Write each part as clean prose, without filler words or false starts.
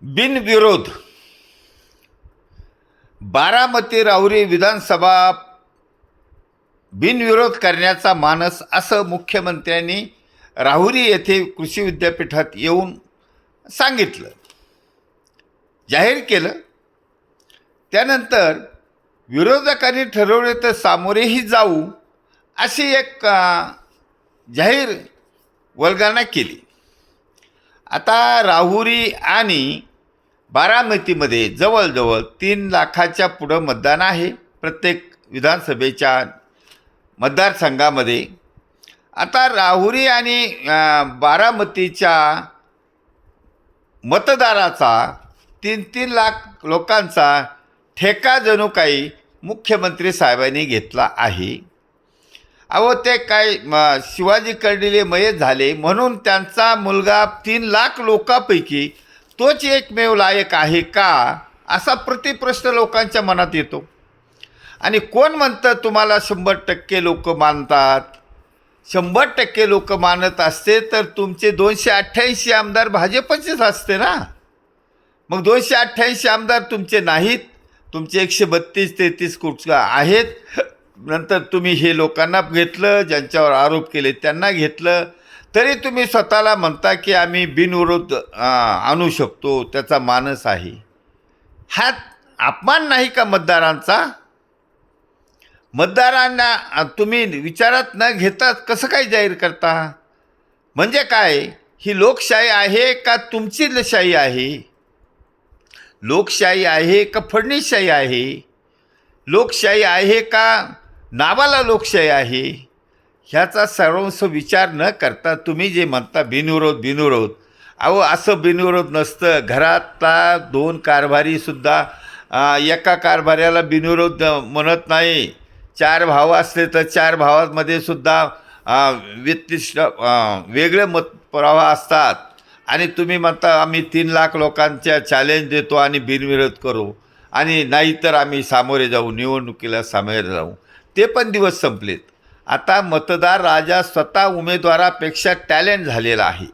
बिनविरोध बारामती राहुरी विधानसभा बिनविरोध करण्याचा मानस असं मुख्यमंत्र्यांनी राहुरी येथे कृषी विद्यापीठात येऊन सांगितलं, जाहीर केलं. त्यानंतर विरोधकांनी ठरवले तर सामोरेही जाऊ अशी एक जाहीर वल्गना केली. आता राहुरी आणि बारामतीमध्ये जवळजवळ 3 लाखाच्या पुढं मतदान आहे प्रत्येक विधानसभेच्या मतदारसंघामध्ये. आता राहुरी आणि बारामतीच्या मतदाराचा 3-3 लाख लोकांचा ठेका जणू काही मुख्यमंत्री साहेबांनी घेतला आहे. अहो ते काय शिवाजी कर्डिले मयत झाले म्हणून त्यांचा मुलगा 3 लाख लोकांपैकी तोच एकमेव लायक आहे का, असा प्रतिप्रश्न लोकांच्या मनात येतो. आणि कोण म्हणतं तुम्हाला 100% लोक मानतात? 100% लोक मानत असते तर तुमचे 288 आमदार भाजपचेच असते ना. मग 288 आमदार तुमचे नाहीत, तुमचे 132-33 कुठं आहेत. नंतर तुम्ही हे लोकांना घेतलं, ज्यांच्यावर आरोप केले त्यांना घेतलं, तरी तुम्ही स्वतःला म्हणता की आम्ही बिनविरोध आणू शकतो, त्याचा मानस आहे. हा अपमान नाही का मतदारांचा? मतदारांना तुम्ही विचारात न घेता कसं काय जाहीर करता? म्हणजे काय, ही लोकशाही आहे का तुमची शाही आहे? लोकशाही आहे का फडणीसशाही आहे? लोकशाही आहे का नावाला लोकशाही आहे? ह्याचा सर्वांस विचार न करता तुम्ही जे म्हणता बिनविरोध, अहो असं बिनविरोध नसतं. घरातला 2 कारभारीसुद्धा एका कारभाऱ्याला बिनविरोध म्हणत नाही. 4 भाव असले तर 4 भावांमध्ये सुद्धा व्यतिष्ठ वेगळे मतप्रवाह असतात. आणि तुम्ही म्हणता आम्ही 3 लाख लोकांच्या चॅलेंज देतो आणि बिनविरोध करू, आणि नाहीतर आम्ही सामोरे जाऊ, निवडणुकीला सामोरे जाऊ. ते पण दिवस संपलेत. आता मतदार राजा स्वतः उमेदवारापेक्षा टॅलेंट झालेला आहे.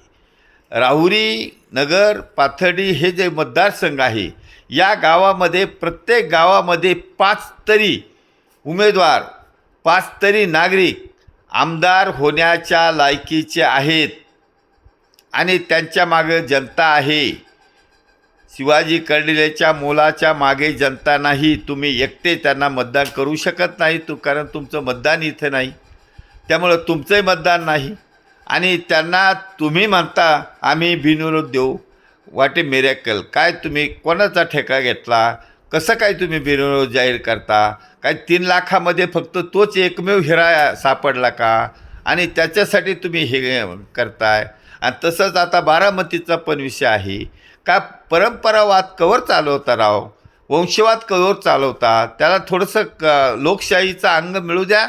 राहुरी, नगर, पाथर्डी हे जे मतदारसंघ आहे, या गावामध्ये प्रत्येक गावामध्ये 5 तरी उमेदवार, 5 तरी नागरिक आमदार होण्याच्या लायकीचे आहेत आणि त्यांच्या मागे जनता आहे. शिवाजी कर्डिलेच्या मुलाच्या मागे जनता नाही. तुम्ही एकटे त्यांना मतदान करू शकत नाही कारण तुमचं मतदान इथं नाही, त्यामुळं तुमचंही मतदान नाही. आणि त्यांना तुम्ही म्हणता आम्ही बिनविरोध देऊ. वाटे मिरॅकल काय, तुम्ही कोणाचा ठेका घेतला? कसं काय तुम्ही बिनविरोध जाहीर करता? काय 3 लाखामध्ये फक्त तोच एकमेव हिरा सापडला का? आणि त्याच्यासाठी तुम्ही हे करताय. आणि तसंच आता बारामतीचा पण विषय आहे का, परंपरावाद कवर चालवता राव, वंशवाद कवर चालवता. त्याला थोडंसं लोकशाहीचं अंग मिळू द्या,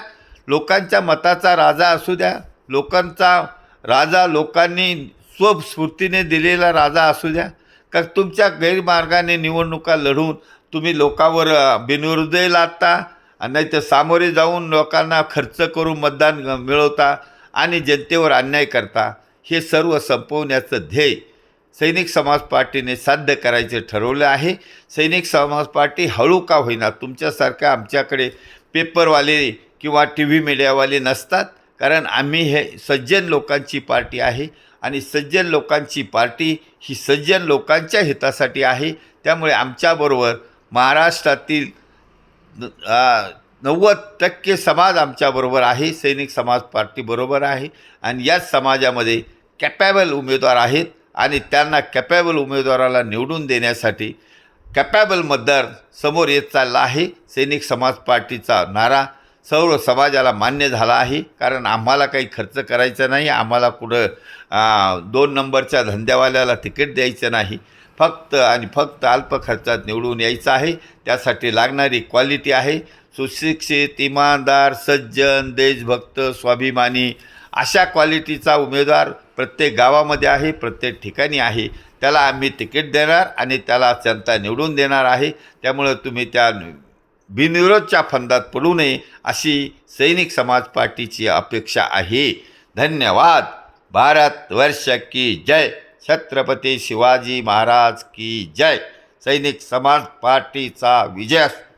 लोकांच्या मताचा राजा असू द्या. लोकांचा राजा लोकांनी स्वस्फूर्तीने दिलेला राजा असू द्या. का तुमच्या गैरमार्गाने निवडणुका लढून तुम्ही लोकांवर बिनविरोधही लादता, नाही तर सामोरे जाऊन लोकांना खर्च करून मतदान मिळवता आणि जनतेवर अन्याय करता. हे सर्व संपवण्याचं ध्येय सैनिक समाज पार्टीने साध्य करायचे ठरवलं आहे. सैनिक समाज पार्टी हळू का होईना, तुमच्यासारख्या आमच्याकडे पेपरवाले किंवा TV मीडियावाले नसतात, कारण आम्ही हे सज्जन लोकांची पार्टी आहे आणि सज्जन लोकांची पार्टी ही सज्जन लोकांच्या हितासाठी आहे. त्यामुळे आमच्याबरोबर महाराष्ट्रातील 90% समाज आमच्याबरोबर आहे, सैनिक समाज पार्टीबरोबर आहे. आणि याच समाजामध्ये कॅपेबल उमेदवार आहेत आणि त्यांना कॅपेबल उमेदवाराला निवडून देण्यासाठी कॅपेबल मतदार समोर येत चालला आहे. सैनिक समाज पार्टीचा नारा सर्व समाजाला मान्य झाला आहे, कारण आम्हाला काही खर्च करायचा नाही, आम्हाला कुठं 2 नंबरच्या धंद्यावाल्याला तिकीट द्यायचं नाही, फक्त आणि फक्त अल्प खर्चात निवडून यायचं आहे. त्यासाठी लागणारी क्वालिटी आहे सुशिक्षित, इमानदार, सज्जन, देशभक्त, स्वाभिमानी, अशा क्वालिटीचा उमेदवार प्रत्येक गावामध्ये आहे, प्रत्येक ठिकाणी आहे. त्याला आम्ही तिकीट देणार आणि त्याला जनता निवडून देणार आहे. त्यामुळं तुम्ही त्या बिनविरोधच्या फंदात पडू नये अशी सैनिक समाज पार्टीची अपेक्षा आहे. धन्यवाद. भारत वर्ष की जय. छत्रपती शिवाजी महाराज की जय. सैनिक समाज पार्टीचा विजय असो.